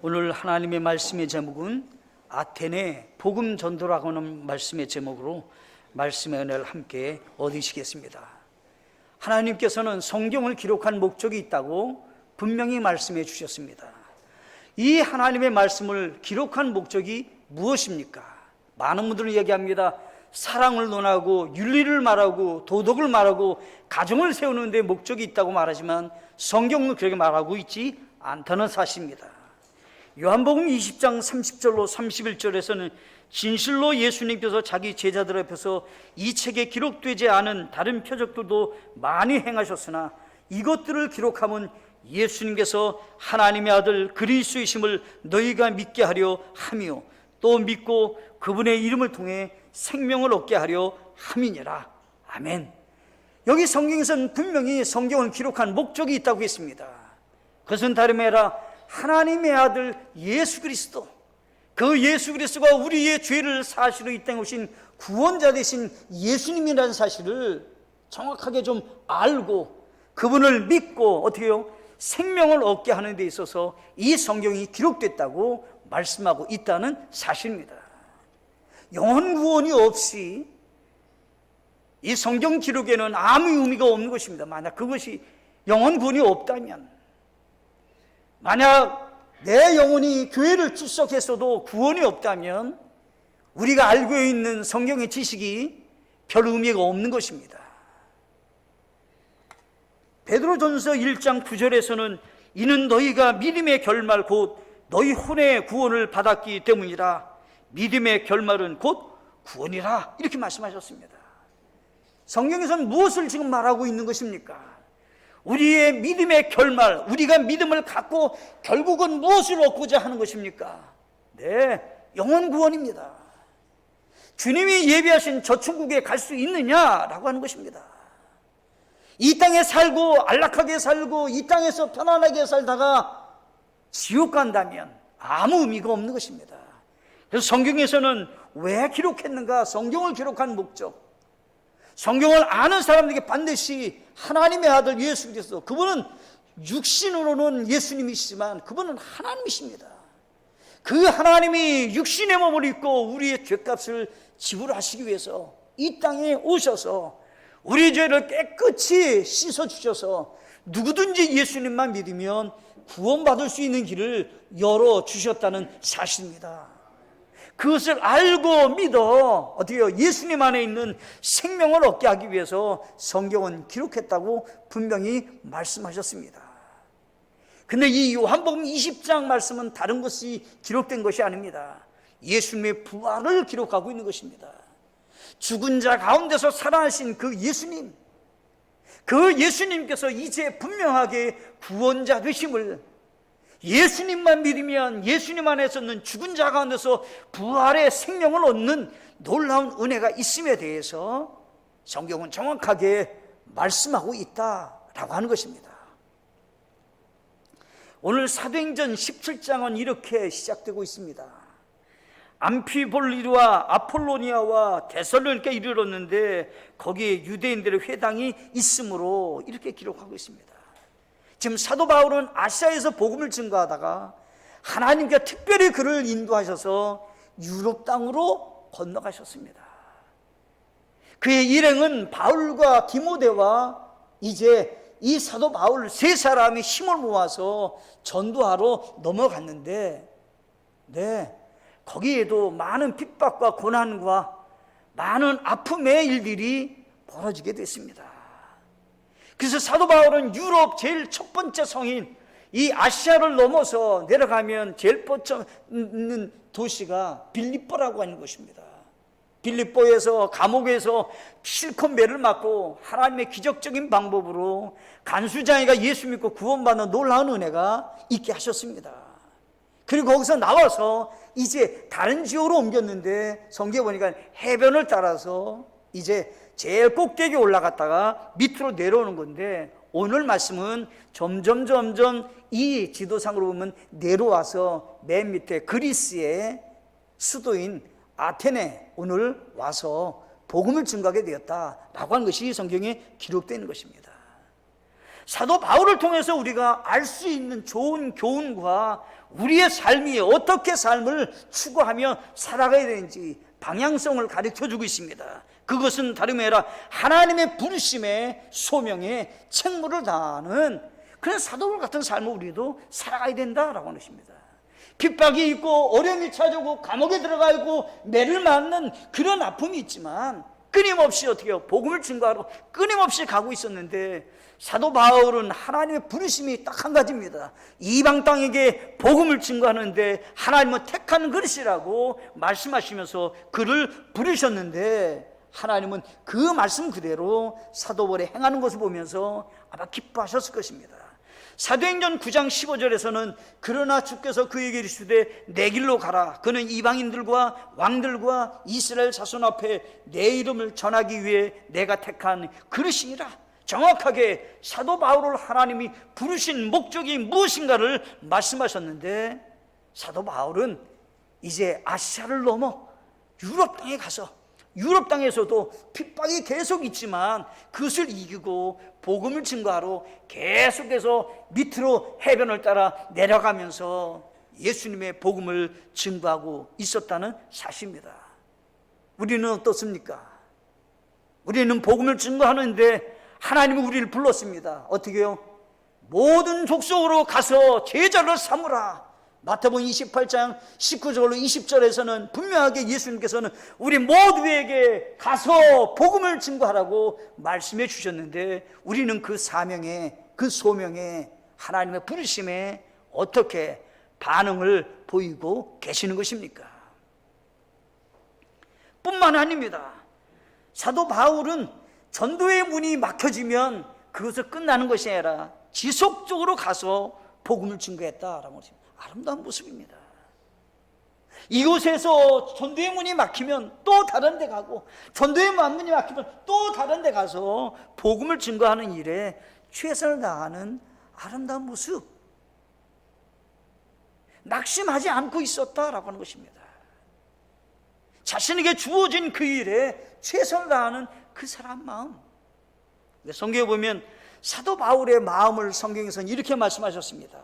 오늘 하나님의 말씀의 제목은 아테네 복음 전도라고 하는 말씀의 제목으로 말씀의 은혜를 함께 얻으시겠습니다. 하나님께서는 성경을 기록한 목적이 있다고 분명히 말씀해 주셨습니다. 이 하나님의 말씀을 기록한 목적이 무엇입니까? 많은 분들은 얘기합니다. 사랑을 논하고 윤리를 말하고 도덕을 말하고 가정을 세우는 데 목적이 있다고 말하지만 성경은 그렇게 말하고 있지 않다는 사실입니다. 요한복음 20장 30절로 31절에서는 진실로 예수님께서 자기 제자들 앞에서 이 책에 기록되지 않은 다른 표적들도 많이 행하셨으나 이것들을 기록하면 예수님께서 하나님의 아들 그리스도이심을 너희가 믿게 하려 함이요 또 믿고 그분의 이름을 통해 생명을 얻게 하려 함이니라. 아멘. 여기 성경에서는 분명히 성경을 기록한 목적이 있다고 했습니다. 그것은 다름이 아니라 하나님의 아들 예수 그리스도, 그 예수 그리스도가 우리의 죄를 사시로 이 땅에 오신 구원자 되신 예수님이라는 사실을 정확하게 좀 알고 그분을 믿고 어떻게 해요? 생명을 얻게 하는 데 있어서 이 성경이 기록됐다고 말씀하고 있다는 사실입니다. 영혼 구원이 없이 이 성경 기록에는 아무 의미가 없는 것입니다. 만약 그것이 영혼 구원이 없다면, 만약 내 영혼이 교회를 출석했어도 구원이 없다면 우리가 알고 있는 성경의 지식이 별 의미가 없는 것입니다. 베드로전서 1장 9절에서는 이는 너희가 믿음의 결말 곧 너희 혼의 구원을 받았기 때문이라. 믿음의 결말은 곧 구원이라. 이렇게 말씀하셨습니다. 성경에서는 무엇을 지금 말하고 있는 것입니까? 우리의 믿음의 결말, 우리가 믿음을 갖고 결국은 무엇을 얻고자 하는 것입니까? 네, 영혼 구원입니다. 주님이 예비하신 저 천국에 갈 수 있느냐라고 하는 것입니다. 이 땅에 살고 안락하게 살고 이 땅에서 편안하게 살다가 지옥 간다면 아무 의미가 없는 것입니다. 그래서 성경에서는 왜 기록했는가? 성경을 기록한 목적, 성경을 아는 사람들에게 반드시 하나님의 아들 예수 그리스도, 그분은 육신으로는 예수님이시지만 그분은 하나님이십니다. 그 하나님이 육신의 몸을 입고 우리의 죄값을 지불하시기 위해서 이 땅에 오셔서 우리 죄를 깨끗이 씻어주셔서 누구든지 예수님만 믿으면 구원받을 수 있는 길을 열어주셨다는 사실입니다. 그것을 알고 믿어 어디요? 예수님 안에 있는 생명을 얻게 하기 위해서 성경은 기록했다고 분명히 말씀하셨습니다. 근데 이 요한복음 20장 말씀은 다른 것이 기록된 것이 아닙니다. 예수님의 부활을 기록하고 있는 것입니다. 죽은 자 가운데서 살아나신 그 예수님, 그 예수님께서 이제 분명하게 구원자 되심을, 예수님만 믿으면 예수님 안에서는 죽은 자 가운데서 부활의 생명을 얻는 놀라운 은혜가 있음에 대해서 성경은 정확하게 말씀하고 있다라고 하는 것입니다. 오늘 사도행전 17장은 이렇게 시작되고 있습니다. 암피볼리와 아폴로니아와 데살로니가에 이르렀는데 거기에 유대인들의 회당이 있으므로 이렇게 기록하고 있습니다. 지금 사도 바울은 아시아에서 복음을 증거하다가 하나님께 특별히 그를 인도하셔서 유럽 땅으로 건너가셨습니다. 그의 일행은 바울과 디모데와 이제 이 사도 바울 세 사람이 힘을 모아서 전도하러 넘어갔는데, 네, 거기에도 많은 핍박과 고난과 많은 아픔의 일들이 벌어지게 됐습니다. 그래서 사도 바울은 유럽 제일 첫 번째 성인 이 아시아를 넘어서 내려가면 제일 뻗쳐 있는 도시가 빌립보라고 하는 것입니다. 빌립보에서 감옥에서 실컷 매를 맞고 하나님의 기적적인 방법으로 간수장이가 예수 믿고 구원받는 놀라운 은혜가 있게 하셨습니다. 그리고 거기서 나와서 이제 다른 지역으로 옮겼는데 성경에 보니까 해변을 따라서 이제 제일 꼭대기에 올라갔다가 밑으로 내려오는 건데, 오늘 말씀은 점점 이 지도상으로 보면 내려와서 맨 밑에 그리스의 수도인 아테네 오늘 와서 복음을 증거하게 되었다라고 하는 것이 성경에 기록되어 있는 것입니다. 사도 바울을 통해서 우리가 알 수 있는 좋은 교훈과 우리의 삶이 어떻게 삶을 추구하며 살아가야 되는지 방향성을 가르쳐주고 있습니다. 그것은 다름이 아니라 하나님의 부르심에 소명에 책무를 다하는 그런 사도 바울 같은 삶을 우리도 살아가야 된다라고 하는 것입니다. 핍박이 있고 어려움이 찾아오고 감옥에 들어가 있고 매를 맞는 그런 아픔이 있지만 끊임없이 어떻게 해요? 복음을 증거하러 끊임없이 가고 있었는데 사도 바울은 하나님의 부르심이 딱 한 가지입니다. 이방 땅에게 복음을 증거하는데 하나님은 택한 그릇이라고 말씀하시면서 그를 부르셨는데 하나님은 그 말씀 그대로 사도 바울이 행하는 것을 보면서 아마 기뻐하셨을 것입니다. 사도행전 9장 15절에서는 그러나 주께서 그에게 이르시되 내 길로 가라. 그는 이방인들과 왕들과 이스라엘 자손 앞에 내 이름을 전하기 위해 내가 택한 그릇이니라. 정확하게 사도 바울을 하나님이 부르신 목적이 무엇인가를 말씀하셨는데 사도 바울은 이제 아시아를 넘어 유럽 땅에 가서 유럽 땅에서도 핍박이 계속 있지만 그것을 이기고 복음을 증거하러 계속해서 밑으로 해변을 따라 내려가면서 예수님의 복음을 증거하고 있었다는 사실입니다. 우리는 어떻습니까? 우리는 복음을 증거하는데 하나님이 우리를 불렀습니다. 어떻게 해요? 모든 족속으로 가서 제자를 삼으라. 마태복음 28장 19절로 20절에서는 분명하게 예수님께서는 우리 모두에게 가서 복음을 증거하라고 말씀해 주셨는데 우리는 그 사명에, 그 소명에, 하나님의 부르심에 어떻게 반응을 보이고 계시는 것입니까? 뿐만 아닙니다. 사도 바울은 전도의 문이 막혀지면 그것을 끝나는 것이 아니라 지속적으로 가서 복음을 증거했다라는 것입니다. 아름다운 모습입니다. 이곳에서 전도의 문이 막히면 또 다른 데 가고 전도의 문이 막히면 또 다른 데 가서 복음을 증거하는 일에 최선을 다하는 아름다운 모습, 낙심하지 않고 있었다라고 하는 것입니다. 자신에게 주어진 그 일에 최선을 다하는 그 사람 마음. 성경에 보면 사도 바울의 마음을 성경에서는 이렇게 말씀하셨습니다.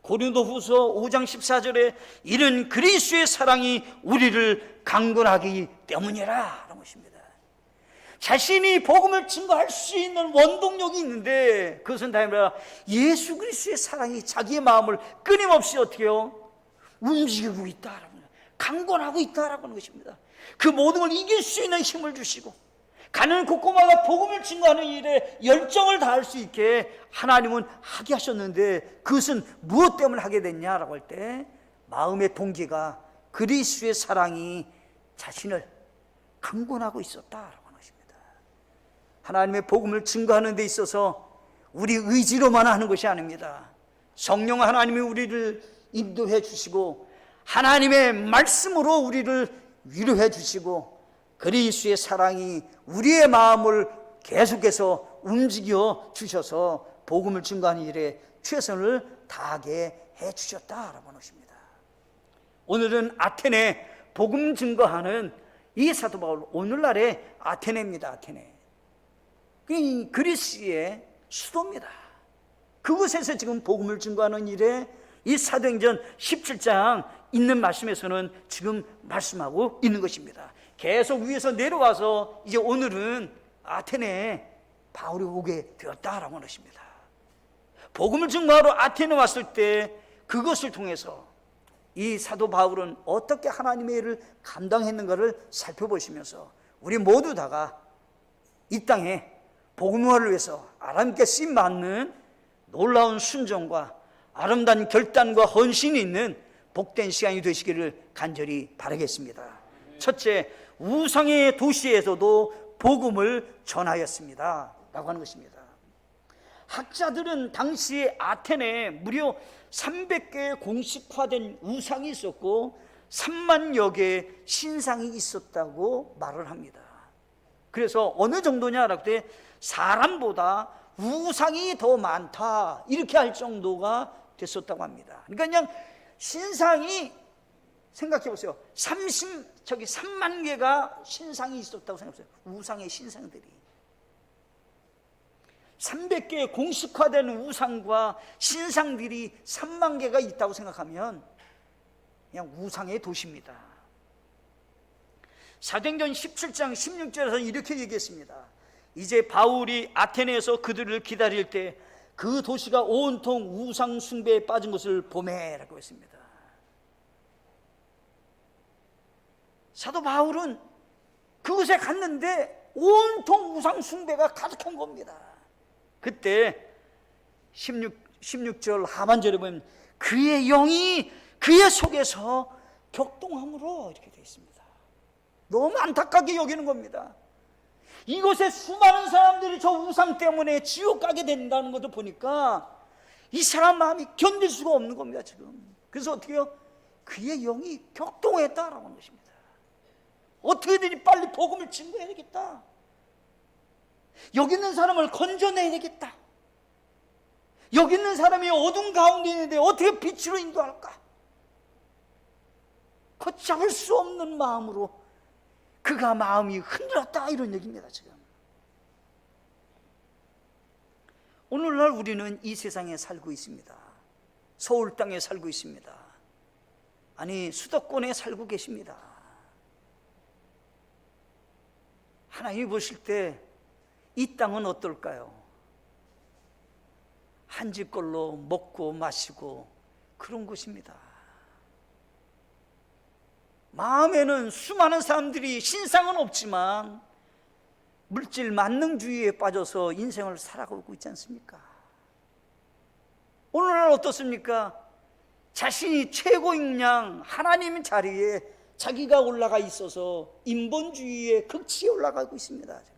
고린도후서 5장 14절에 이는 그리스도의 사랑이 우리를 강건하기 때문이라 라는 것입니다. 자신이 복음을 증거할 수 있는 원동력이 있는데 그것은 다름이 예수 그리스도의 사랑이 자기의 마음을 끊임없이 어떻게 해요? 움직이고 있다라는 거예요. 강건하고 있다라는 것입니다. 그 모든 걸 이길 수 있는 힘을 주시고 가는 곳곳마다 복음을 증거하는 일에 열정을 다할 수 있게 하나님은 하게 하셨는데 그것은 무엇 때문에 하게 됐냐라고 할 때 마음의 동기가 그리스도의 사랑이 자신을 강권하고 있었다라고 하는 것입니다. 하나님의 복음을 증거하는 데 있어서 우리 의지로만 하는 것이 아닙니다. 성령 하나님이 우리를 인도해 주시고 하나님의 말씀으로 우리를 위로해 주시고 그리스도의 사랑이 우리의 마음을 계속해서 움직여 주셔서 복음을 증거하는 일에 최선을 다하게 해 주셨다라고 하는 것입니다. 오늘은 아테네 복음 증거하는 이 사도 바울, 오늘날의 아테네입니다. 아테네. 그리스의 수도입니다. 그곳에서 지금 복음을 증거하는 일에 이 사도행전 17장 있는 말씀에서는 지금 말씀하고 있는 것입니다. 계속 위에서 내려와서 이제 오늘은 아테네에 바울이 오게 되었다라고 하는 것입니다. 복음을 증거하러 아테네 왔을 때 그것을 통해서 이 사도 바울은 어떻게 하나님의 일을 감당했는가를 살펴보시면서 우리 모두 다가 이 땅에 복음화를 위해서 하나님께 쓰임 받는 놀라운 순종과 아름다운 결단과 헌신이 있는 복된 시간이 되시기를 간절히 바라겠습니다. 첫째, 우상의 도시에서도 복음을 전하였습니다 라고 하는 것입니다. 학자들은 당시에 아테네에 무려 300개의 공식화된 우상이 있었고 3만여 개의 신상이 있었다고 말을 합니다. 그래서 어느 정도냐라고 할 때 사람보다 우상이 더 많다 이렇게 할 정도가 됐었다고 합니다. 그러니까 그냥 신상이 생각해 보세요. 3만 개가 신상이 있었다고 생각해 보세요. 우상의 신상들이. 300개의 공식화된 우상과 신상들이 3만 개가 있다고 생각하면 그냥 우상의 도시입니다. 사도행전 17장 16절에서 이렇게 얘기했습니다. 이제 바울이 아테네에서 그들을 기다릴 때 그 도시가 온통 우상 숭배에 빠진 것을 보매라고 했습니다. 사도 바울은 그곳에 갔는데 온통 우상 숭배가 가득한 겁니다. 그때 16절 하반절에 보면 그의 영이 그의 속에서 격동함으로 이렇게 되어 있습니다. 너무 안타깝게 여기는 겁니다. 이곳에 수많은 사람들이 저 우상 때문에 지옥 가게 된다는 것도 보니까 이 사람 마음이 견딜 수가 없는 겁니다 지금. 그래서 어떻게 해요? 그의 영이 격동했다라고 하는 것입니다. 어떻게든 빨리 복음을 증거해야 되겠다. 여기 있는 사람을 건져내야 되겠다. 여기 있는 사람이 어둠 가운데 있는데 어떻게 빛으로 인도할까? 걷잡을 수 없는 마음으로 그가 마음이 흔들었다, 이런 얘기입니다 지금. 오늘날 우리는 이 세상에 살고 있습니다. 서울 땅에 살고 있습니다. 아니, 수도권에 살고 계십니다. 하나님이 보실 때 이 땅은 어떨까요? 한 집 걸로 먹고 마시고 그런 곳입니다. 마음에는 수많은 사람들이 신상은 없지만 물질 만능주의에 빠져서 인생을 살아가고 있지 않습니까? 오늘날 어떻습니까? 자신이 최고인 양 하나님 자리에 자기가 올라가 있어서 인본주의의 극치에 올라가고 있습니다 지금.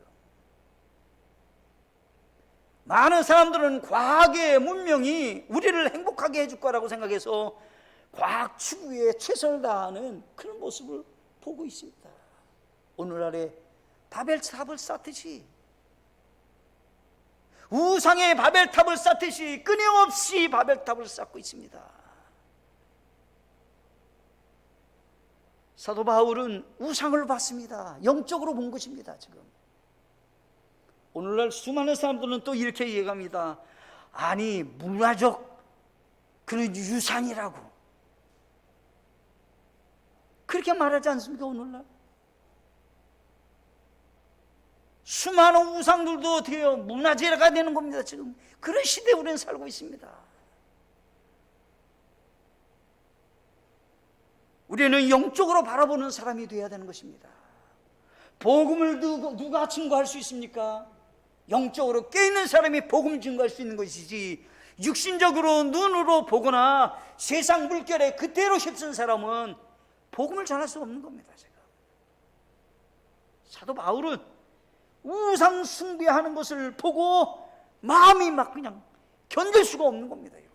많은 사람들은 과학의 문명이 우리를 행복하게 해줄 거라고 생각해서 과학 추구에 최선을 다하는 그런 모습을 보고 있습니다. 오늘날에 바벨탑을 쌓듯이, 우상의 바벨탑을 쌓듯이 끊임없이 바벨탑을 쌓고 있습니다. 사도 바울은 우상을 봤습니다. 영적으로 본 것입니다 지금. 오늘날 수많은 사람들은 또 이렇게 얘기합니다. 아니, 문화적 그런 유산이라고 그렇게 말하지 않습니까? 오늘날 수많은 우상들도 어떻게 해요? 문화재가 되는 겁니다 지금. 그런 시대에 우리는 살고 있습니다. 우리는 영적으로 바라보는 사람이 되어야 되는 것입니다. 복음을 누가 증거할 수 있습니까? 영적으로 깨있는 사람이 복음 증거할 수 있는 것이지, 육신적으로 눈으로 보거나 세상 물결에 그대로 휩쓴 사람은 복음을 전할 수 없는 겁니다 제가. 사도 바울은 우상 숭배하는 것을 보고 마음이 막 그냥 견딜 수가 없는 겁니다 이거.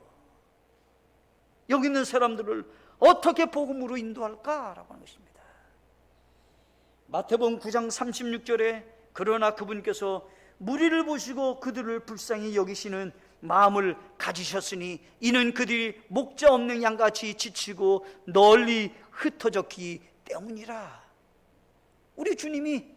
여기 있는 사람들을 어떻게 복음으로 인도할까라고 하는 것입니다. 마태복음 9장 36절에 그러나 그분께서 무리를 보시고 그들을 불쌍히 여기시는 마음을 가지셨으니 이는 그들이 목자 없는 양같이 지치고 널리 흩어졌기 때문이라. 우리 주님이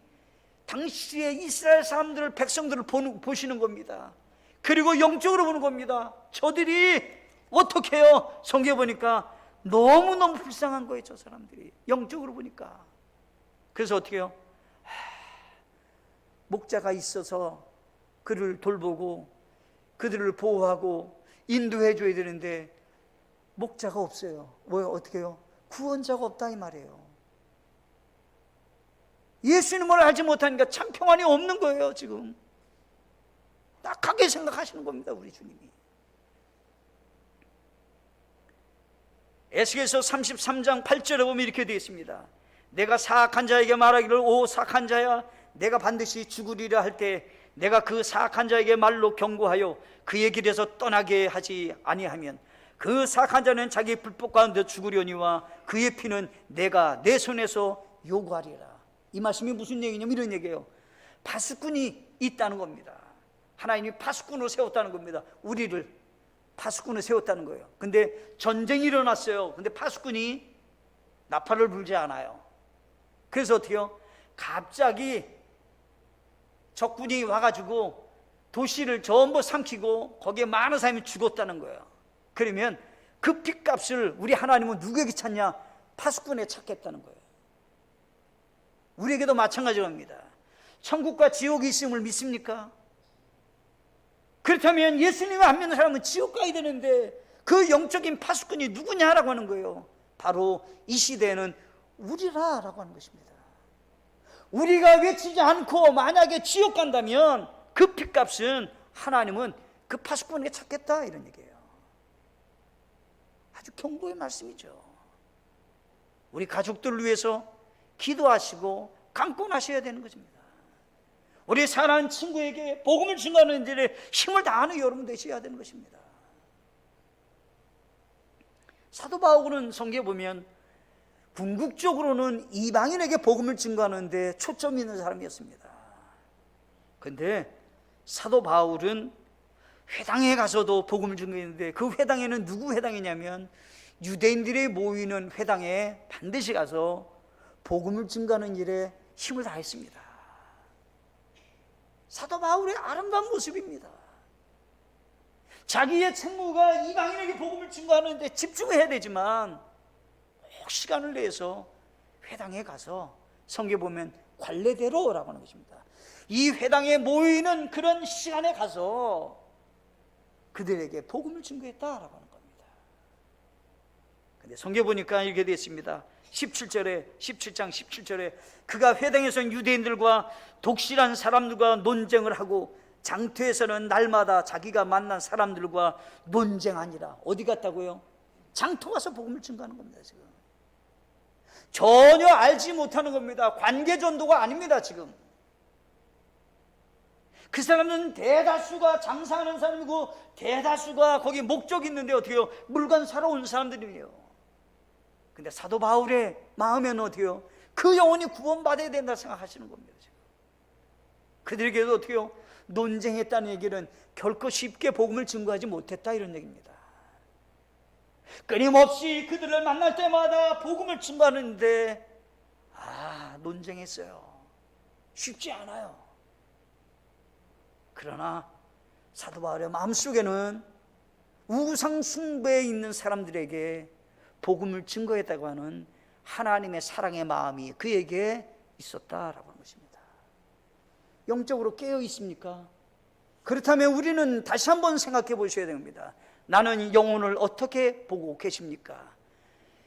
당시에 이스라엘 사람들을, 백성들을 보시는 겁니다. 그리고 영적으로 보는 겁니다. 저들이 어떻게 해요? 성경에 보니까 너무너무 불쌍한 거예요 저 사람들이. 영적으로 보니까. 그래서 어떻게 해요? 목자가 있어서 그를 돌보고 그들을 보호하고 인도해 줘야 되는데 목자가 없어요. 뭐요? 어떻게 해요? 구원자가 없다 이 말이에요. 예수님을 알지 못하니까 참 평안이 없는 거예요 지금. 딱하게 생각하시는 겁니다 우리 주님이. 에스겔서 33장 8절에 보면 이렇게 되어 있습니다. 내가 사악한 자에게 말하기를 오 사악한 자야 내가 반드시 죽으리라 할 때 내가 그 사악한 자에게 말로 경고하여 그의 길에서 떠나게 하지 아니하면 그 사악한 자는 자기 불법 가운데 죽으려니와 그의 피는 내가 내 손에서 요구하리라. 이 말씀이 무슨 얘기냐면 이런 얘기예요. 파수꾼이 있다는 겁니다. 하나님이 파수꾼으로 세웠다는 겁니다. 우리를 파수꾼을 세웠다는 거예요. 근데 전쟁이 일어났어요. 근데 파수꾼이 나팔을 불지 않아요. 그래서 어떻게 해요? 갑자기 적군이 와가지고 도시를 전부 삼키고 거기에 많은 사람이 죽었다는 거예요. 그러면 그 핏값을 우리 하나님은 누구에게 찾냐? 파수꾼에 찾겠다는 거예요. 우리에게도 마찬가지입니다. 천국과 지옥이 있음을 믿습니까? 그렇다면 예수님을 안 믿는 사람은 지옥 가야 되는데 그 영적인 파수꾼이 누구냐라고 하는 거예요. 바로 이 시대에는 우리라라고 하는 것입니다. 우리가 외치지 않고 만약에 지옥 간다면 그 핏값은 하나님은 그 파수꾼에게 찾겠다, 이런 얘기예요. 아주 경고의 말씀이죠. 우리 가족들을 위해서 기도하시고 강권하셔야 되는 것입니다. 우리 사랑하는 친구에게 복음을 증거하는 일에 힘을 다하는 여러분 되셔야 되는 것입니다. 사도 바울은 성경에 보면 궁극적으로는 이방인에게 복음을 증거하는 데 초점이 있는 사람이었습니다. 그런데 사도 바울은 회당에 가서도 복음을 증거했는데 그 회당에는 누구 회당이냐면 유대인들이 모이는 회당에 반드시 가서 복음을 증거하는 일에 힘을 다했습니다. 사도 바울의 아름다운 모습입니다. 자기의 책무가 이방인에게 복음을 증거하는 데 집중해야 되지만 꼭 시간을 내서 회당에 가서 성경에 보면 관례대로라고 하는 것입니다. 이 회당에 모이는 그런 시간에 가서 그들에게 복음을 증거했다라고 하는 겁니다. 근데 성경에 보니까 이렇게 되어 있습니다. 17장 17절에 그가 회당에서는 유대인들과 독실한 사람들과 논쟁을 하고 장터에서는 날마다 자기가 만난 사람들과 논쟁하니라. 어디 갔다고요? 장터 가서 복음을 증거하는 겁니다. 지금 전혀 알지 못하는 겁니다. 관계 전도가 아닙니다. 지금 그 사람은 대다수가 장사하는 사람이고 대다수가 거기 목적이 있는데 어떻게 해요? 물건 사러 온 사람들이에요. 근데 사도 바울의 마음에는 어떻게 해요? 그 영혼이 구원받아야 된다 생각하시는 겁니다. 지금 그들에게도 어떻게 해요? 논쟁했다는 얘기는 결코 쉽게 복음을 증거하지 못했다, 이런 얘기입니다. 끊임없이 그들을 만날 때마다 복음을 증거하는데 논쟁했어요. 쉽지 않아요. 그러나 사도 바울의 마음속에는 우상 숭배에 있는 사람들에게 복음을 증거했다고 하는 하나님의 사랑의 마음이 그에게 있었다라고 하는 것입니다. 영적으로 깨어 있습니까? 그렇다면 우리는 다시 한번 생각해 보셔야 됩니다. 나는 영혼을 어떻게 보고 계십니까?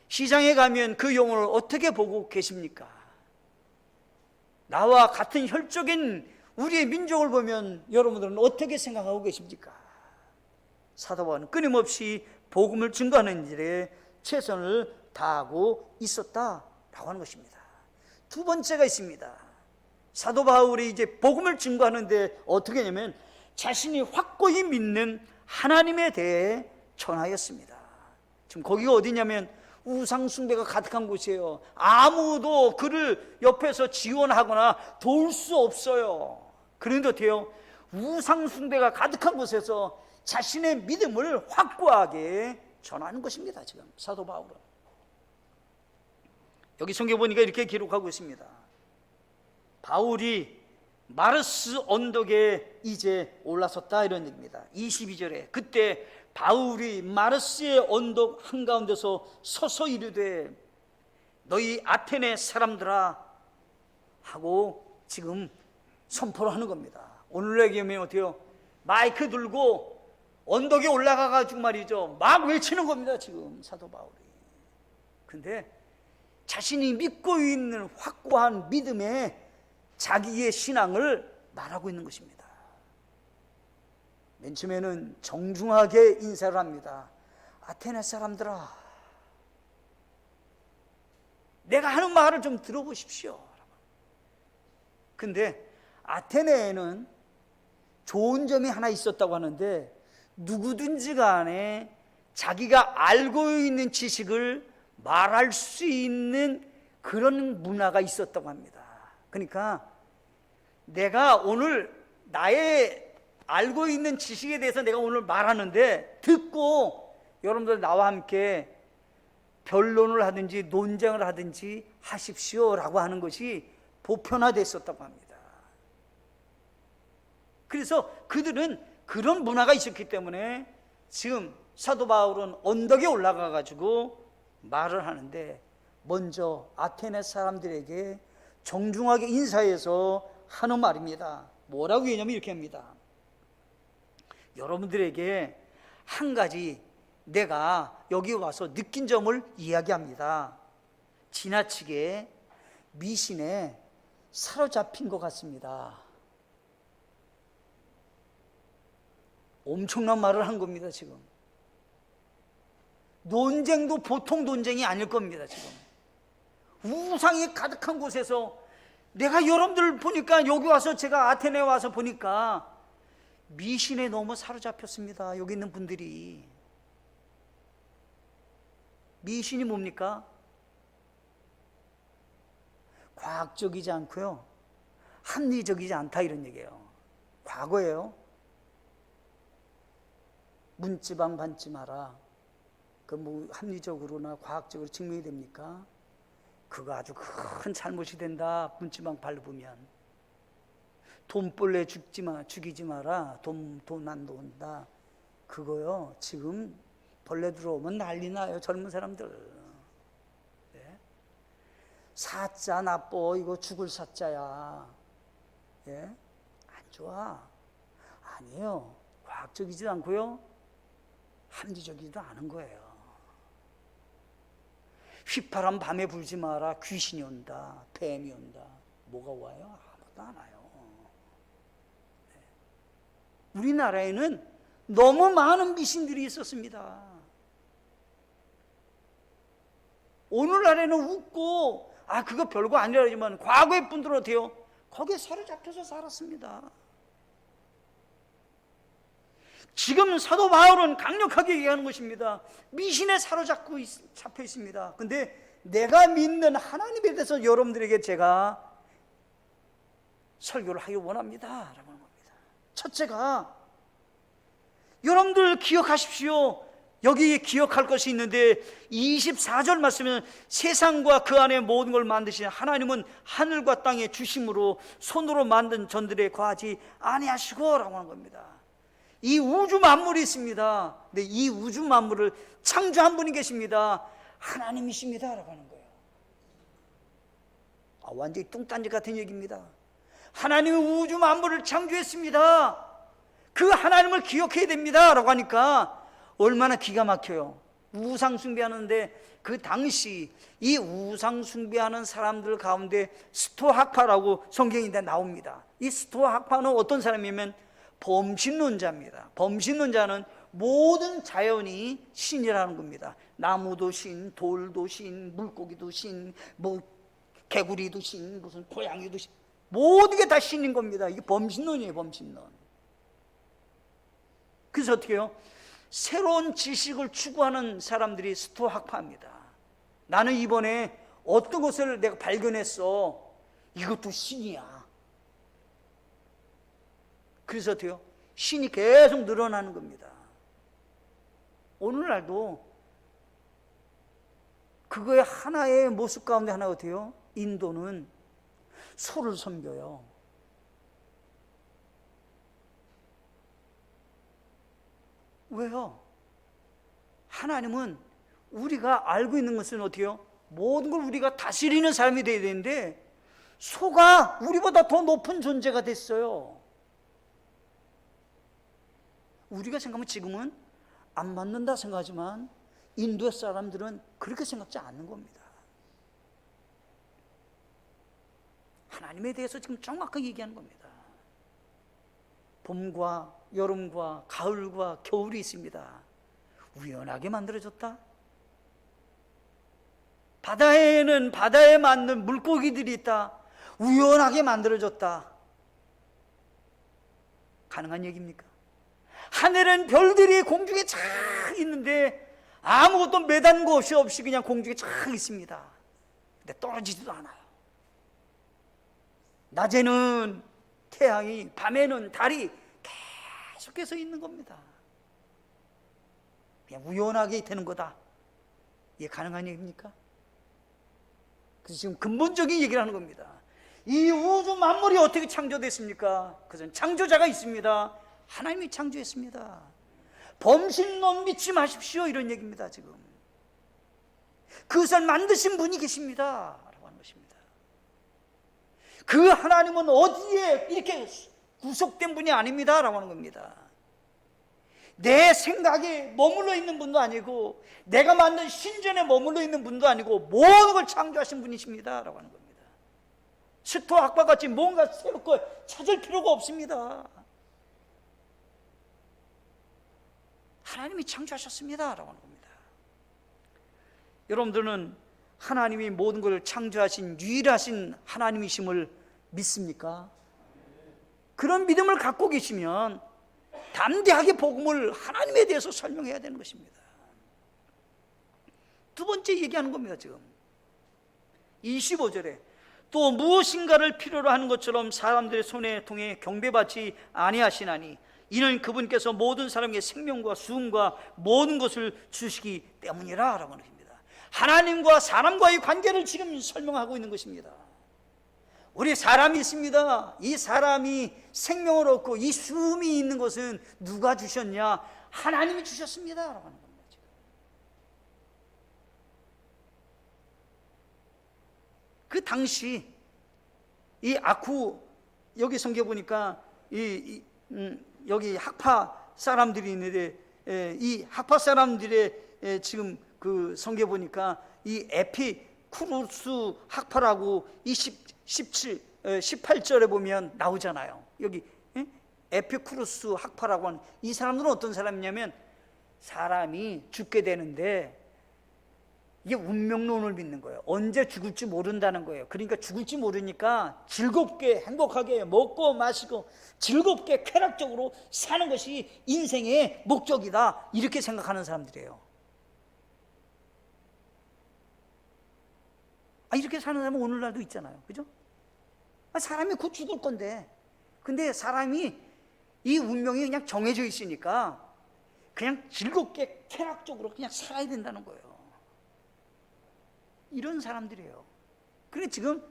시장에 가면 그 영혼을 어떻게 보고 계십니까? 나와 같은 혈족인 우리의 민족을 보면 여러분들은 어떻게 생각하고 계십니까? 사도 바울은 끊임없이 복음을 증거하는 일에 최선을 다하고 있었다라고 하는 것입니다. 두 번째가 있습니다. 사도 바울이 이제 복음을 증거하는데 어떻게 하냐면 자신이 확고히 믿는 하나님에 대해 전하였습니다. 지금 거기가 어디냐면 우상 숭배가 가득한 곳이에요. 아무도 그를 옆에서 지원하거나 도울 수 없어요. 그런데 어때요? 우상 숭배가 가득한 곳에서 자신의 믿음을 확고하게 전하는 것입니다. 지금 사도 바울은 여기 성경 보니까 이렇게 기록하고 있습니다. 바울이 마르스 언덕에 이제 올라섰다, 이런 얘기입니다. 22절에 그때 바울이 마르스의 언덕 한가운데서 서서 이르되 너희 아테네 사람들아 하고 지금 선포를 하는 겁니다. 오늘 얘기하면 어때요? 마이크 들고 언덕에 올라가가지고 말이죠, 막 외치는 겁니다. 지금 사도 바울이. 근데 자신이 믿고 있는 확고한 믿음에 자기의 신앙을 말하고 있는 것입니다. 맨 처음에는 정중하게 인사를 합니다. 아테네 사람들아, 내가 하는 말을 좀 들어보십시오. 근데 아테네에는 좋은 점이 하나 있었다고 하는데 누구든지 간에 자기가 알고 있는 지식을 말할 수 있는 그런 문화가 있었다고 합니다. 그러니까 내가 오늘 나의 알고 있는 지식에 대해서 내가 오늘 말하는데 듣고 여러분들 나와 함께 변론을 하든지 논쟁을 하든지 하십시오라고 하는 것이 보편화됐었다고 합니다. 그래서 그들은 그런 문화가 있었기 때문에 지금 사도 바울은 언덕에 올라가 가지고 말을 하는데 먼저 아테네 사람들에게 정중하게 인사해서 하는 말입니다. 뭐라고 얘기하냐면 이렇게 합니다. 여러분들에게 한 가지 내가 여기 와서 느낀 점을 이야기합니다. 지나치게 미신에 사로잡힌 것 같습니다. 엄청난 말을 한 겁니다. 지금 논쟁도 보통 논쟁이 아닐 겁니다. 지금 우상이 가득한 곳에서 내가 여러분들 보니까 여기 와서 제가 아테네에 와서 보니까 미신에 너무 사로잡혔습니다. 여기 있는 분들이. 미신이 뭡니까? 과학적이지 않고요, 합리적이지 않다, 이런 얘기예요. 과거예요. 문지방 밟지 마라. 그 뭐 합리적으로나 과학적으로 증명이 됩니까? 그거 아주 큰 잘못이 된다. 문지방 밟으면. 돈벌레 죽이지 마라. 돈 안 돈다. 그거요, 지금 벌레 들어오면 난리 나요. 젊은 사람들. 네? 사자 나빠. 이거 죽을 사자야. 예? 안 좋아. 아니에요. 과학적이지도 않고요, 합리적이지도 않은 거예요. 휘파람 밤에 불지 마라. 귀신이 온다. 뱀이 온다. 뭐가 와요? 아무것도 안 와요. 네. 우리나라에는 너무 많은 미신들이 있었습니다. 오늘날에는 웃고 그거 별거 아니라지만 과거의 분들은 어때요? 거기에 사로잡혀서 살았습니다. 지금 사도 바울은 강력하게 얘기하는 것입니다. 미신에 잡혀 있습니다. 근데 내가 믿는 하나님에 대해서 여러분들에게 제가 설교를 하기 원합니다 라고 하는 겁니다. 첫째가, 여러분들 기억하십시오. 여기 기억할 것이 있는데 24절 말씀은 세상과 그 안에 모든 걸 만드신 하나님은 하늘과 땅의 주심으로 손으로 만든 전들에 거하지 아니하시고 라고 하는 겁니다. 이 우주 만물이 있습니다. 근데 이 우주 만물을 창조한 분이 계십니다. 하나님이십니다 라고 하는 거예요. 완전히 뚱딴지 같은 얘기입니다. 하나님이 우주 만물을 창조했습니다. 그 하나님을 기억해야 됩니다 라고 하니까 얼마나 기가 막혀요. 우상 숭배하는데 그 당시 이 우상 숭배하는 사람들 가운데 스토아학파라고 성경에 나옵니다. 이 스토아학파는 어떤 사람이면 범신론자입니다. 범신론자는 모든 자연이 신이라는 겁니다. 나무도 신, 돌도 신, 물고기도 신, 뭐 개구리도 신, 무슨 고양이도 신, 모든 게 다 신인 겁니다. 이게 범신론이에요. 범신론. 그래서 어떻게 해요? 새로운 지식을 추구하는 사람들이 스토아학파입니다. 나는 이번에 어떤 것을 내가 발견했어. 이것도 신이야. 그래서 어때요? 신이 계속 늘어나는 겁니다. 오늘날도 그거의 하나의 모습 가운데 하나가 어때요? 인도는 소를 섬겨요. 왜요? 하나님은 우리가 알고 있는 것은 어때요? 모든 걸 우리가 다스리는 삶이 되어야 되는데 소가 우리보다 더 높은 존재가 됐어요. 우리가 생각하면 지금은 안 맞는다 생각하지만 인도 사람들은 그렇게 생각지 않는 겁니다. 하나님에 대해서 지금 정확하게 얘기하는 겁니다. 봄과 여름과 가을과 겨울이 있습니다. 우연하게 만들어졌다. 바다에는 바다에 맞는 물고기들이 있다. 우연하게 만들어졌다. 가능한 얘기입니까? 하늘엔 별들이 공중에 쫙 있는데 아무것도 매단 것이 없이 그냥 공중에 쫙 있습니다. 근데 떨어지지도 않아요. 낮에는 태양이, 밤에는 달이 계속해서 있는 겁니다. 그냥 우연하게 되는 거다. 이게 가능한 얘기입니까? 그래서 지금 근본적인 얘기를 하는 겁니다. 이 우주 만물이 어떻게 창조됐습니까? 그것은 창조자가 있습니다. 하나님이 창조했습니다. 범신론 믿지 마십시오, 이런 얘기입니다. 지금 그것을 만드신 분이 계십니다 라고 하는 것입니다. 그 하나님은 어디에 이렇게 구속된 분이 아닙니다 라고 하는 겁니다. 내 생각에 머물러 있는 분도 아니고 내가 만든 신전에 머물러 있는 분도 아니고 모든 걸 창조하신 분이십니다 라고 하는 겁니다. 스토아학과 같이 뭔가 새롭게 찾을 필요가 없습니다. 하나님이 창조하셨습니다 라고 하는 겁니다. 여러분들은 하나님이 모든 걸 창조하신 유일하신 하나님이심을 믿습니까? 그런 믿음을 갖고 계시면 담대하게 복음을 하나님에 대해서 설명해야 되는 것입니다. 두 번째 얘기하는 겁니다. 지금 25절에 또 무엇인가를 필요로 하는 것처럼 사람들의 손에 통해 경배받지 아니하시나니 이는 그분께서 모든 사람에게 생명과 수음과 모든 것을 주시기 때문이라 라고 하는 것입니다. 하나님과 사람과의 관계를 지금 설명하고 있는 것입니다. 우리 사람이 있습니다. 이 사람이 생명을 얻고 이 수음이 있는 것은 누가 주셨냐? 하나님이 주셨습니다 라고 하는 겁니다. 그 당시 이 아쿠, 여기 성경 보니까 여기 학파 사람들이 있는데 이 학파 사람들의 지금 그 성경 보니까 이 에피쿠루스 학파라고 18절에 보면 나오잖아요. 여기 에피쿠루스 학파라고 하는 이 사람들은 어떤 사람이냐면 사람이 죽게 되는데 이게 운명론을 믿는 거예요. 언제 죽을지 모른다는 거예요. 그러니까 죽을지 모르니까 즐겁게 행복하게 먹고 마시고 즐겁게 쾌락적으로 사는 것이 인생의 목적이다, 이렇게 생각하는 사람들이에요. 이렇게 사는 사람은 오늘날도 있잖아요. 그죠? 사람이 곧 죽을 건데, 근데 사람이 이 운명이 그냥 정해져 있으니까 그냥 즐겁게 쾌락적으로 그냥 살아야 된다는 거예요. 이런 사람들이에요. 그런데 지금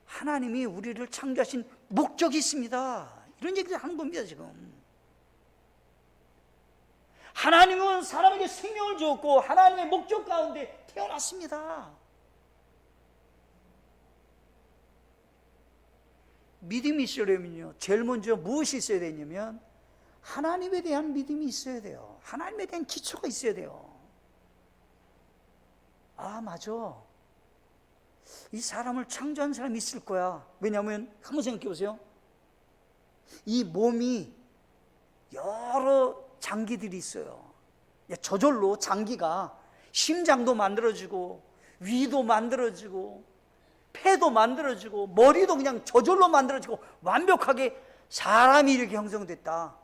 하나님이 우리를 창조하신 목적이 있습니다, 이런 얘기를 하는 겁니다. 지금 하나님은 사람에게 생명을 주었고 하나님의 목적 가운데 태어났습니다. 믿음이 있으려면요, 제일 먼저 무엇이 있어야 되냐면 하나님에 대한 믿음이 있어야 돼요. 하나님에 대한 기초가 있어야 돼요. 맞아, 이 사람을 창조한 사람이 있을 거야. 왜냐하면 한번 생각해 보세요. 이 몸이 여러 장기들이 있어요. 저절로 장기가 심장도 만들어지고 위도 만들어지고 폐도 만들어지고 머리도 그냥 저절로 만들어지고 완벽하게 사람이 이렇게 형성됐다.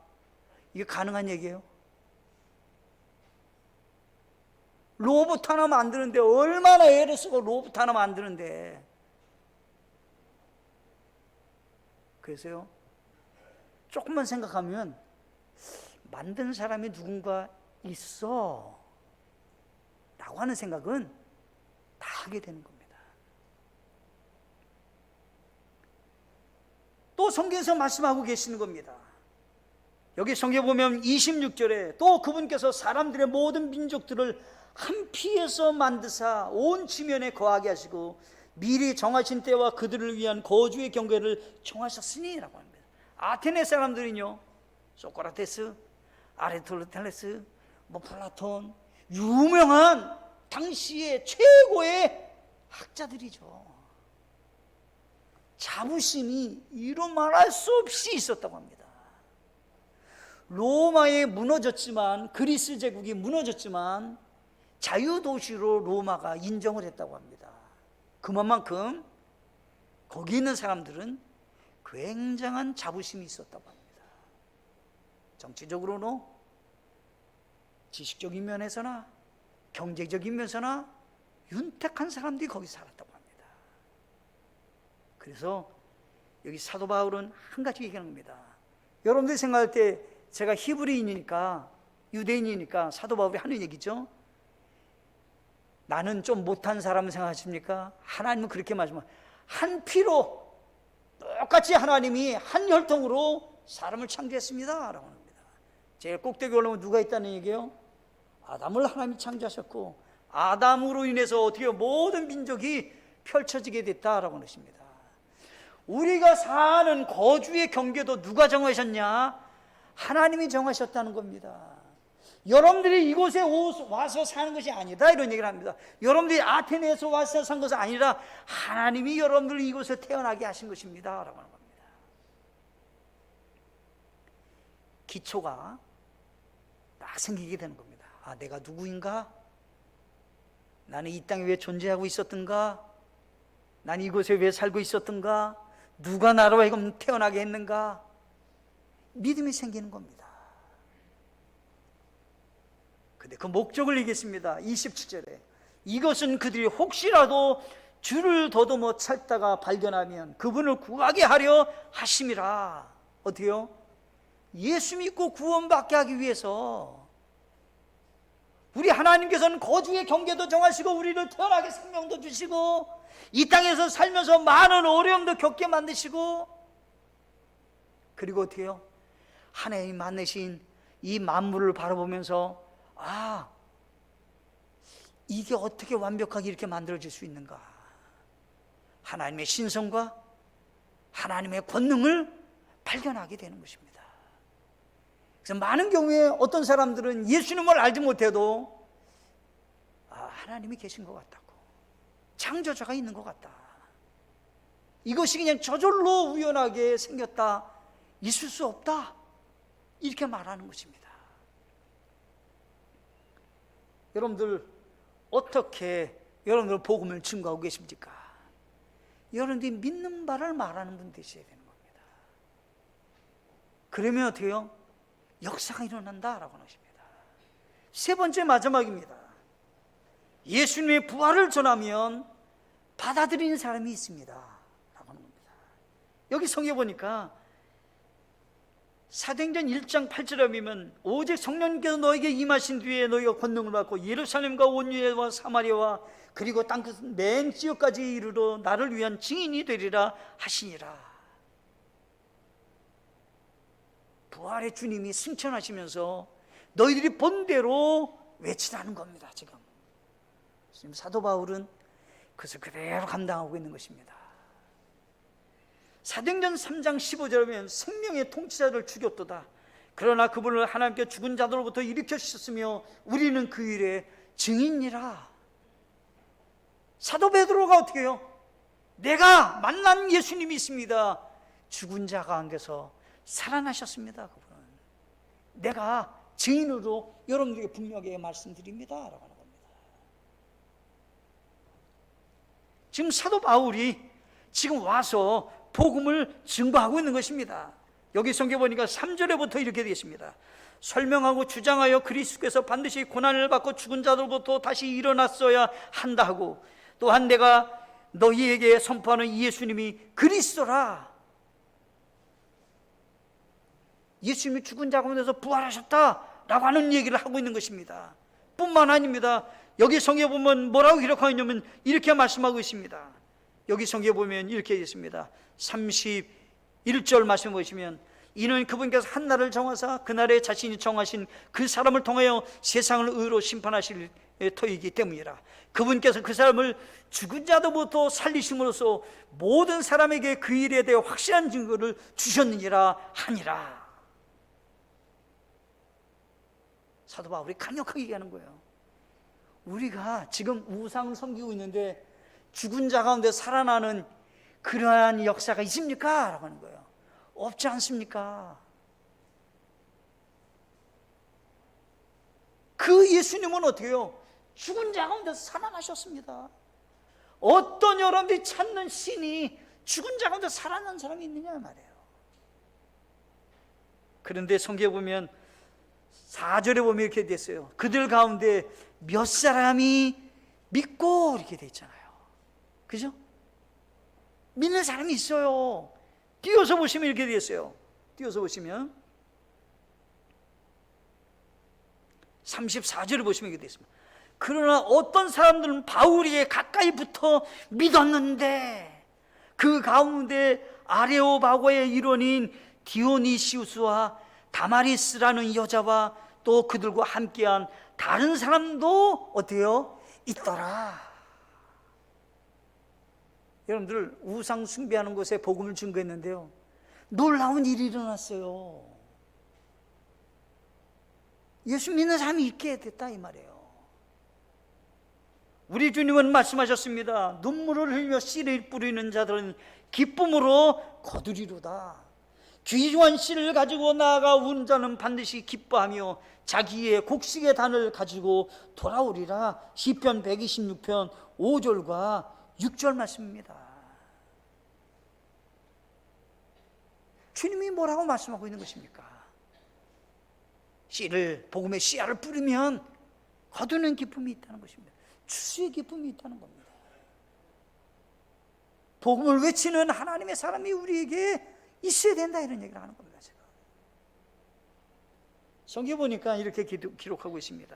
이게 가능한 얘기예요? 로봇 하나 만드는데 얼마나 애를 쓰고 로봇 하나 만드는데. 그래서요, 조금만 생각하면 만든 사람이 누군가 있어 라고 하는 생각은 다 하게 되는 겁니다. 또 성경에서 말씀하고 계시는 겁니다. 여기 성경에 보면 26절에 또 그분께서 사람들의 모든 민족들을 한 피에서 만드사 온 지면에 거하게 하시고 미리 정하신 때와 그들을 위한 거주의 경계를 정하셨으니 라고 합니다. 아테네 사람들은요, 소크라테스, 아리스토텔레스, 플라톤, 유명한 당시의 최고의 학자들이죠. 자부심이 이루 말할 수 없이 있었다고 합니다. 로마에 무너졌지만, 그리스 제국이 무너졌지만 자유도시로 로마가 인정을 했다고 합니다. 그만큼 거기 있는 사람들은 굉장한 자부심이 있었다고 합니다. 정치적으로도, 지식적인 면에서나 경제적인 면에서나 윤택한 사람들이 거기 살았다고 합니다. 그래서 여기 사도 바울은 한 가지 얘기하는 겁니다. 여러분들이 생각할 때 제가 히브리인이니까, 유대인이니까 사도 바울이 하는 얘기죠. 나는 좀 못한 사람을 생각하십니까? 하나님은 그렇게 말씀하십니다. 한 피로 똑같이 하나님이 한 혈통으로 사람을 창조했습니다 라고 합니다. 제일 꼭대기 올라오면 누가 있다는 얘기예요? 아담을 하나님이 창조하셨고, 아담으로 인해서 어떻게 모든 민족이 펼쳐지게 됐다라고 하는 것입니다. 우리가 사는 거주의 경계도 누가 정하셨냐? 하나님이 정하셨다는 겁니다. 여러분들이 이곳에 와서 사는 것이 아니다 이런 얘기를 합니다. 여러분들이 아테네에서 와서 산 것은 아니라 하나님이 여러분들을 이곳에 태어나게 하신 것입니다 라고 하는 겁니다. 기초가 딱 생기게 되는 겁니다. 아, 내가 누구인가? 나는 이 땅에 왜 존재하고 있었던가? 난 이곳에 왜 살고 있었던가? 누가 나로 하여금 태어나게 했는가? 믿음이 생기는 겁니다. 근데 그 목적을 얘기했습니다. 27절에 이것은 그들이 혹시라도 주를 더듬어 찾다가 발견하면 그분을 구하게 하려 하심이라. 어때요? 예수 믿고 구원받게 하기 위해서 우리 하나님께서는 거주의 경계도 정하시고 우리를 태어나게 생명도 주시고 이 땅에서 살면서 많은 어려움도 겪게 만드시고, 그리고 어떻게 해요? 하나님이 만드신 이 만물을 바라보면서 아, 이게 어떻게 완벽하게 이렇게 만들어질 수 있는가? 하나님의 신성과 하나님의 권능을 발견하게 되는 것입니다. 그래서 많은 경우에 어떤 사람들은 예수님을 알지 못해도 하나님이 계신 것 같다고, 창조자가 있는 것 같다, 이것이 그냥 저절로 우연하게 생겼다, 있을 수 없다, 이렇게 말하는 것입니다. 여러분들 어떻게 여러분들 복음을 증거하고 계십니까? 여러분들이 믿는 바를 말하는 분 되셔야 되는 겁니다. 그러면 어떻게 해요? 역사가 일어난다라고 하십니다. 세 번째 마지막입니다. 예수님의 부활을 전하면 받아들이는 사람이 있습니다 라고 하는 겁니다. 여기 성경에 보니까 사도행전 1장 8절에 보면 오직 성령님께서 너에게 임하신 뒤에 너희가 권능을 받고 예루살렘과 온 유대와 사마리아와 그리고 땅 끝 맨 지역까지 이르러 나를 위한 증인이 되리라 하시니라. 부활의 주님이 승천하시면서 너희들이 본 대로 외치라는 겁니다. 지금 사도 바울은 그것을 그대로 감당하고 있는 것입니다. 사도행전 3장 15절에 보면 생명의 통치자를 죽였도다. 그러나 그분을 하나님께 죽은 자들로부터 일으키셨으며 우리는 그 일의 증인이라. 사도 베드로가 어떻게 해요? 내가 만난 예수님이 있습니다. 죽은 자 가운데서 살아나셨습니다. 그분은 내가 증인으로 여러분들에게 분명하게 말씀드립니다 라고 하는 겁니다. 지금 사도 바울이 지금 와서 복음을 증거하고 있는 것입니다. 여기 성경 보니까 3절에부터 이렇게 되어 있습니다. 설명하고 주장하여 그리스도께서 반드시 고난을 받고 죽은 자들부터 다시 일어났어야 한다 하고, 또한 내가 너희에게 선포하는 예수님이 그리스도라. 예수님이 죽은 자 가운데서 부활하셨다라고 하는 얘기를 하고 있는 것입니다. 뿐만 아닙니다. 여기 성경에 보면 뭐라고 기록하고 있냐면 이렇게 말씀하고 있습니다. 여기 성경에 보면 이렇게 있습니다. 31절 말씀 보시면 이는 그분께서 한 날을 정하사 그날에 자신이 정하신 그 사람을 통하여 세상을 의로 심판하실 터이기 때문이라. 그분께서 그 사람을 죽은 자들부터 살리심으로써 모든 사람에게 그 일에 대해 확실한 증거를 주셨느니라 하니라. 사도 바울이 강력하게 얘기하는 거예요. 우리가 지금 우상을 섬기고 있는데 죽은 자 가운데 살아나는 그러한 역사가 있습니까? 라고 하는 거예요. 없지 않습니까? 그 예수님은 어떻게 해요? 죽은 자 가운데 살아나셨습니다. 어떤 여러분들이 찾는 신이 죽은 자 가운데 살아난 사람이 있느냐 말이에요. 그런데 성경에 보면 4절에 보면 이렇게 됐어요. 그들 가운데 몇 사람이 믿고 이렇게 돼 있잖아요. 그죠? 믿는 사람이 있어요. 띄워서 보시면 이렇게 되어 있어요. 띄워서 보시면 34절을 보시면 이렇게 되어 있습니다. 그러나 어떤 사람들은 바울에게 가까이 붙어 믿었는데 그 가운데 아레오바고의 일원인 디오니시우스와 다마리스라는 여자와 또 그들과 함께한 다른 사람도 어때요? 있더라. 여러분들, 우상 숭배하는 곳에 복음을 증거했는데요, 놀라운 일이 일어났어요. 예수 믿는 사람이 있게 됐다 이 말이에요. 우리 주님은 말씀하셨습니다. 눈물을 흘려 씨를 뿌리는 자들은 기쁨으로 거두리로다. 귀중한 씨를 가지고 나아가 운 자는 반드시 기뻐하며 자기의 곡식의 단을 가지고 돌아오리라. 시편 126편 5절과 6절 말씀입니다. 주님이 뭐라고 말씀하고 있는 것입니까? 씨를, 복음의 씨알을 뿌리면 거두는 기쁨이 있다는 것입니다. 추수의 기쁨이 있다는 겁니다. 복음을 외치는 하나님의 사람이 우리에게 있어야 된다, 이런 얘기를 하는 겁니다. 제가 성경 보니까 이렇게 기록하고 있습니다.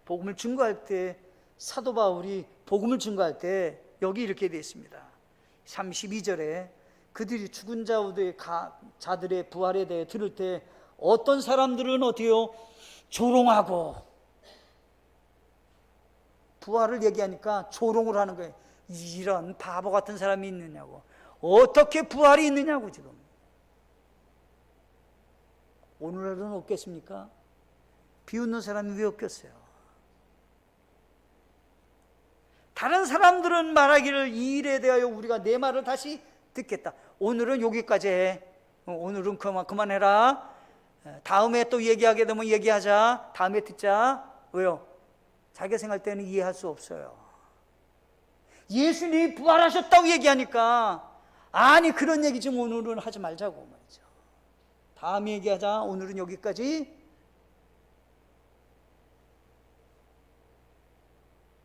복음을 증거할 때, 사도 바울이 복음을 증거할 때 여기 이렇게 되어 있습니다. 32절에 그들이 죽은 자들의 부활에 대해 들을 때 어떤 사람들은 어때요? 조롱하고, 부활을 얘기하니까 조롱을 하는 거예요. 이런 바보 같은 사람이 있느냐고, 어떻게 부활이 있느냐고. 지금 오늘날은 없겠습니까? 비웃는 사람이 왜 없겠어요? 다른 사람들은 말하기를 이 일에 대하여 우리가 내 말을 다시 듣겠다. 오늘은 여기까지 해. 오늘은 그만해라. 다음에 또 얘기하게 되면 얘기하자. 다음에 듣자. 왜요? 자기가 생각할 때는 이해할 수 없어요. 예수님이 부활하셨다고 얘기하니까, 아니 그런 얘기 좀 오늘은 하지 말자고 말이죠. 다음에 얘기하자. 오늘은 여기까지.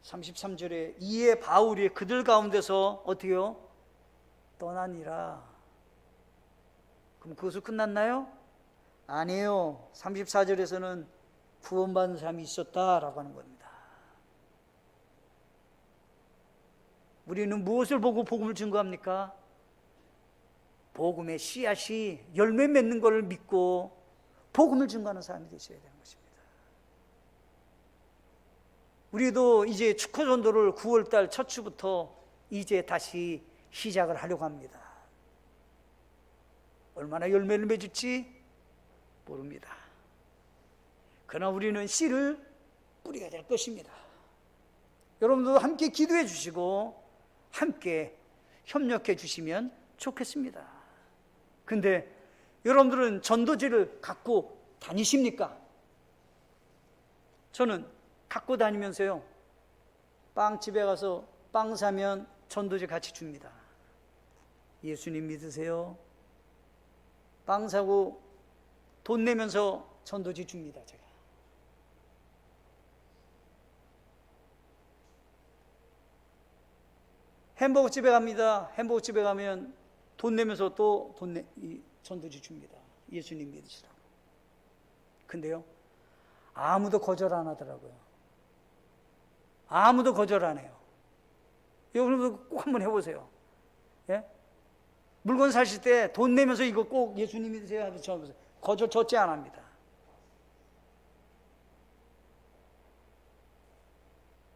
33절에 이에 바울이 그들 가운데서 어떻게요? 떠나니라. 그럼 그것으로 끝났나요? 아니에요. 34절에서는 구원받은 사람이 있었다라고 하는 겁니다. 우리는 무엇을 보고 복음을 증거합니까? 복음의 씨앗이 열매 맺는 것을 믿고 복음을 증거하는 사람이 되셔야 되는 것입니다. 우리도 이제 축포전도를 9월달 첫 주부터 이제 다시 시작을 하려고 합니다. 얼마나 열매를 맺을지 모릅니다. 그러나 우리는 씨를 뿌리게 될 것입니다. 여러분도 함께 기도해 주시고 함께 협력해 주시면 좋겠습니다. 근데 여러분들은 전도지를 갖고 다니십니까? 저는 갖고 다니면서요, 빵집에 가서 빵 사면 전도지 같이 줍니다. 예수님 믿으세요? 빵 사고 돈 내면서 전도지 줍니다. 제가 햄버거집에 갑니다. 햄버거집에 가면 돈 내면서 또 전도지 줍니다. 예수님 믿으시라고. 근데요, 아무도 거절 안 하더라고요. 아무도 거절 안 해요. 여러분도 꼭 한번 해보세요. 예? 물건 사실 때 돈 내면서 이거 꼭 예수님 믿으세요 하면서 쳐보세요. 거절 절대 안 합니다.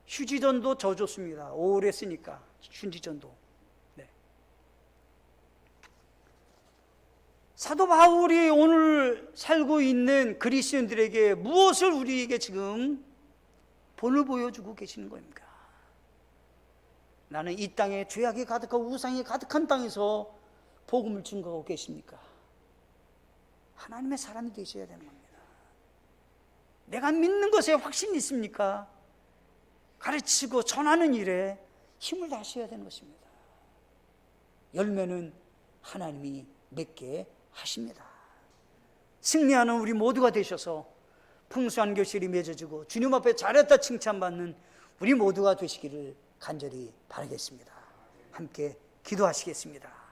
휴지전도 저 줬습니다. 오래 쓰니까 휴지전도. 네. 사도 바울이 오늘 살고 있는 그리스도인들에게 무엇을 우리에게 지금 본을 보여주고 계시는 겁니까? 나는 이 땅에 죄악이 가득하고 우상이 가득한 땅에서 복음을 증거하고 계십니까? 하나님의 사람이 되셔야 되는 겁니다. 내가 믿는 것에 확신이 있습니까? 가르치고 전하는 일에 힘을 다하셔야 되는 것입니다. 열매는 하나님이 맺게 하십니다. 승리하는 우리 모두가 되셔서 풍성한 교실이 맺어지고 주님 앞에 잘했다 칭찬받는 우리 모두가 되시기를 간절히 바라겠습니다. 함께 기도하시겠습니다.